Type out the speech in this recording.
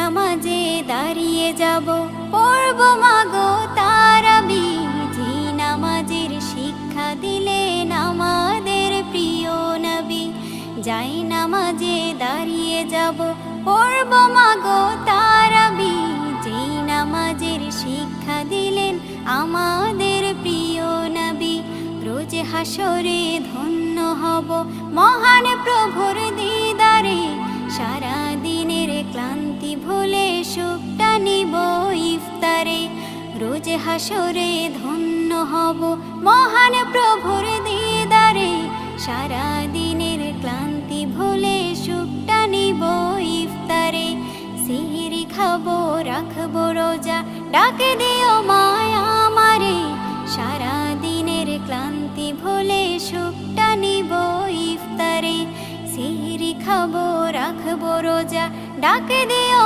নামাজে দাঁড়িয়ে যাব, পড়ব মাগো তারাবি। যে নামাজের শিক্ষা দিলেন আমাদের প্রিয় নবী। যাই নামাজে দাঁড়িয়ে যাব, পড়ব মাগো তারাবি। যে নামাজের শিক্ষা দিলেন আমাদের প্রিয় নবী। রোজ হাসরে ধন্য হব মহান প্রভুর দিদারে। সারা দিনের ক্লান্তি ভুলে সুখটা নিব ইফতারে। রোজ হাসরে ধন্য হব মহান প্রভুর দিদারে। সারা দিনের ক্লান্তি ভুলে সুখটা নিব ইফতারে। সিহরি খাবো রাখবো রোজা, ডাকে দিও মায়া আমারে। সারা দিনের ক্লান্তি ভুলে সুখটা নিব ইফতারে। সিহরি খাবো রাখবো রোজা, ডাকে দিও